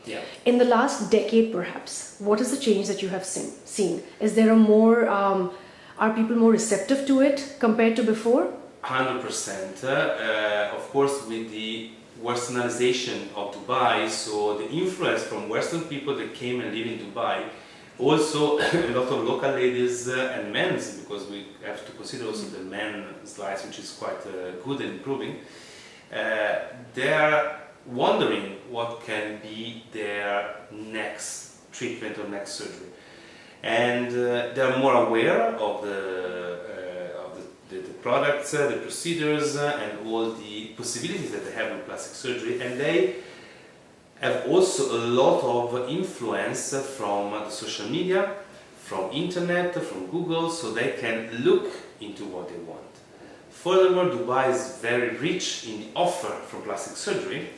Yeah. In the last decade, perhaps, what is the change that you have seen? Is there a more, are people more receptive to it compared to before? 100%. Of course, with the westernization of Dubai, so the influence from Western people that came and live in Dubai, also a lot of local ladies and men, because we have to consider also the men's lives, which is quite good and improving. They are wondering what can be their next treatment or next surgery, and they are more aware of the products, the procedures, and all the possibilities that they have in plastic surgery, and they have also a lot of influence from the social media, from internet, from Google, so they can look into what they want. Furthermore, Dubai is very rich in the offer from plastic surgery,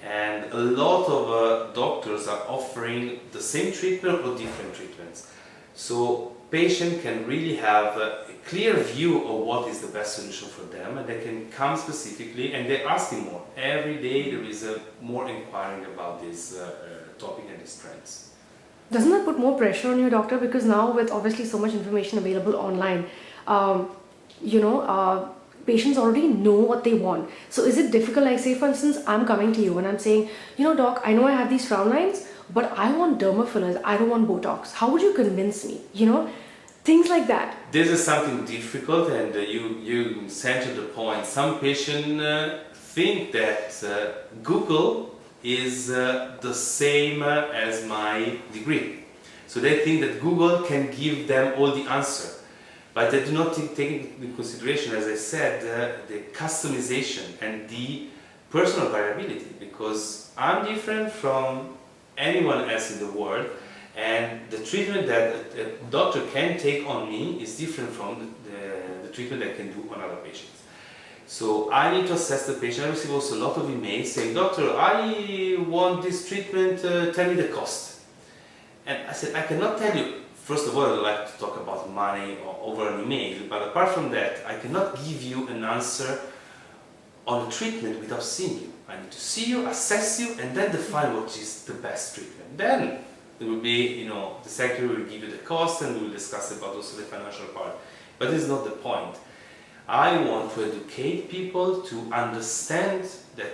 and a lot of doctors are offering the same treatment or different treatments. So patient can really have a clear view of what is the best solution for them, and they can come specifically and they're asking more. Every day there is more inquiring about this topic and these trends. Doesn't that put more pressure on your doctor? Because now with obviously so much information available online, patients already know what they want. So is it difficult, like say for instance, I'm coming to you and I'm saying, doc, I know I have these frown lines, but I want derma fillers, I don't want Botox. How would you convince me? Things like that. This is something difficult, and you center the point. Some patients think that Google is the same as my degree. So they think that Google can give them all the answer. But they do not take into consideration, as I said, the customization and the personal variability, because I'm different from anyone else in the world, and the treatment that a doctor can take on me is different from the treatment I can do on other patients. So I need to assess the patient. I receive also a lot of emails saying, doctor, I want this treatment, tell me the cost. And I said, I cannot tell you. First of all, I like to talk about money over an email, but apart from that, I cannot give you an answer on a treatment without seeing you. I need to see you, assess you, and then define what is the best treatment. Then there will be, the secretary will give you the cost, and we will discuss about also the financial part. But this is not the point. I want to educate people to understand that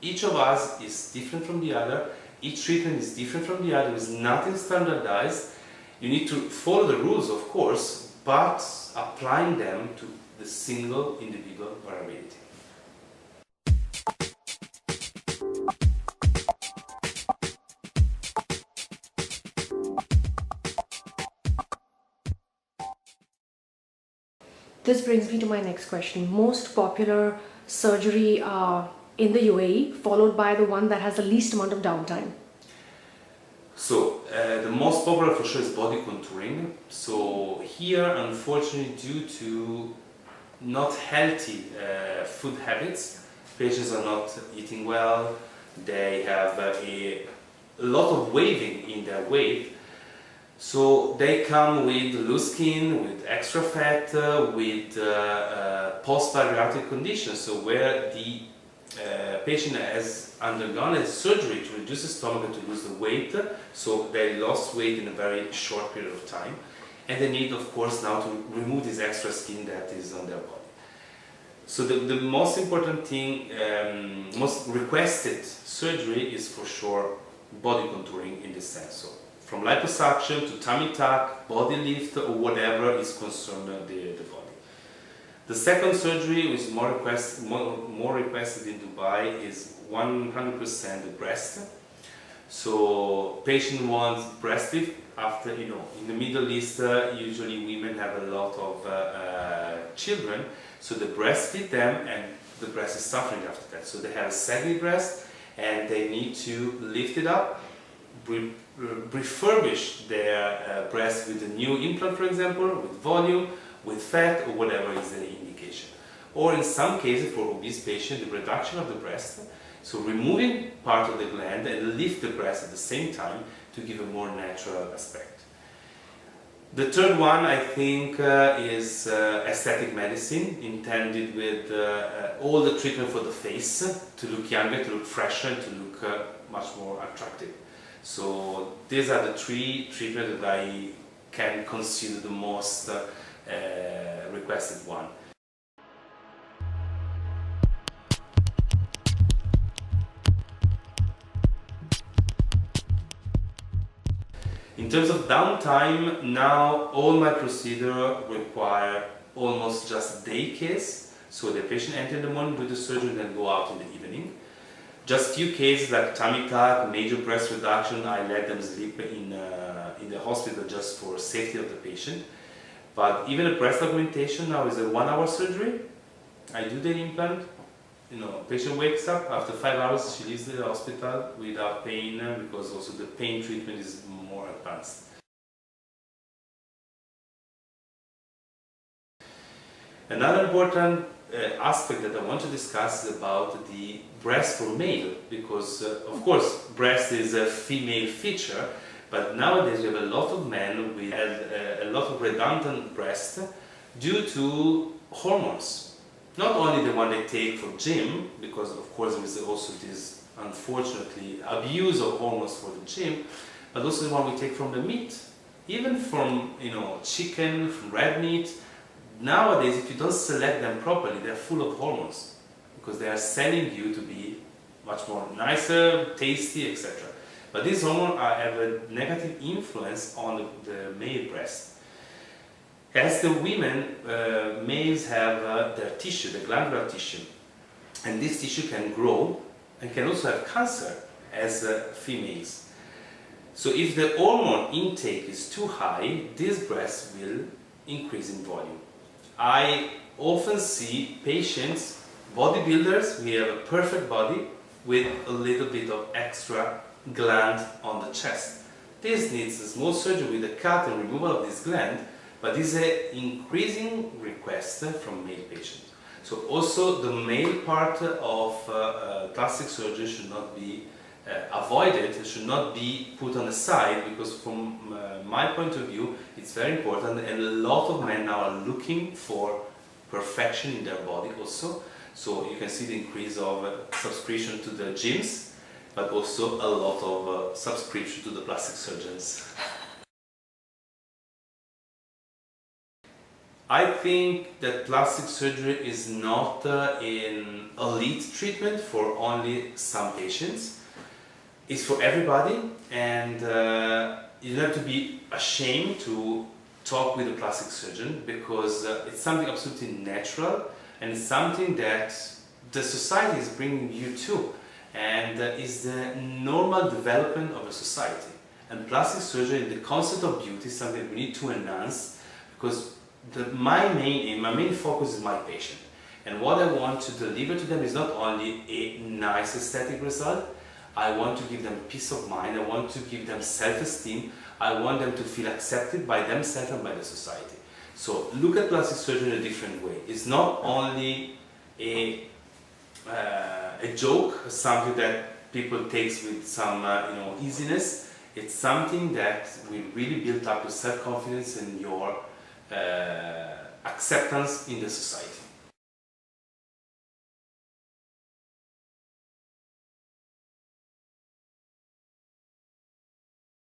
each of us is different from the other, each treatment is different from the other, there is nothing standardized. You need to follow the rules, of course, but applying them to the single individual variability. This brings me to my next question. Most popular surgery in the UAE, followed by the one that has the least amount of downtime. So, the most popular for sure is body contouring. So here, unfortunately, due to not healthy food habits, patients are not eating well, they have a lot of waving in their weight. So they come with loose skin, with extra fat, with post-bariatric conditions, so where the patient has undergone a surgery to reduce the stomach and to lose the weight, so they lost weight in a very short period of time, and they need, of course, now to remove this extra skin that is on their body. So the most important thing, most requested surgery is for sure body contouring in this sense. So from liposuction to tummy tuck, body lift, or whatever is concerned the body. The second surgery, which is more requested in Dubai, is 100% the breast. So patient wants breast lift after, in the Middle East, usually women have a lot of children, so they breastfeed them and the breast is suffering after that. So they have a saggy breast and they need to lift it up, refurbish their breast with a new implant, for example, with volume, with fat, or whatever is the indication. Or in some cases, for obese patients, the reduction of the breast, so removing part of the gland and lift the breast at the same time to give a more natural aspect. The third one, I think, is aesthetic medicine, intended with all the treatment for the face, to look younger, to look fresher, and to look much more attractive. So these are the three treatments that I can consider the most requested one. In terms of downtime, now all my procedures require almost just day case. So the patient enters in the morning, do the surgery, and then go out in the evening. Just few cases like tummy tuck, major breast reduction, I let them sleep in the hospital just for safety of the patient. But even a breast augmentation now is a 1 hour surgery. I do the implant. Patient wakes up, after 5 hours she leaves the hospital without pain, because also the pain treatment is more advanced. Another important aspect that I want to discuss is about the breast for male, because of course breast is a female feature, but nowadays we have a lot of men with a lot of redundant breast due to hormones. Not only the one they take for gym, because of course there is also this, unfortunately, abuse of hormones for the gym, but also the one we take from the meat, even from chicken, from red meat. Nowadays, if you don't select them properly, they're full of hormones, because they are selling you to be much more nicer, tasty, etc. But these hormones have a negative influence on the male breast. As the women, males have their tissue, the glandular tissue, and this tissue can grow and can also have cancer as females. So if the hormone intake is too high, this breast will increase in volume. I often see patients, bodybuilders, we have a perfect body with a little bit of extra gland on the chest. This needs a small surgery with a cut and removal of this gland, but this is an increasing request from male patients. So also the male part of plastic surgery should not be avoided, it should not be put on the side, because from my point of view it's very important, and a lot of men now are looking for perfection in their body also. So you can see the increase of subscription to the gyms, but also a lot of subscription to the plastic surgeons. I think that plastic surgery is not an elite treatment for only some patients. It's for everybody, and you don't have to be ashamed to talk with a plastic surgeon, because it's something absolutely natural, and it's something that the society is bringing you to, and is the normal development of a society. And plastic surgery, the concept of beauty, is something we need to enhance, because my main focus is my patient, and what I want to deliver to them is not only a nice aesthetic result. I want to give them peace of mind, I want to give them self-esteem, I want them to feel accepted by themselves and by the society. So look at plastic surgery in a different way. It's not only a joke, something that people take with some easiness. It's something that will really build up your self-confidence and your acceptance in the society.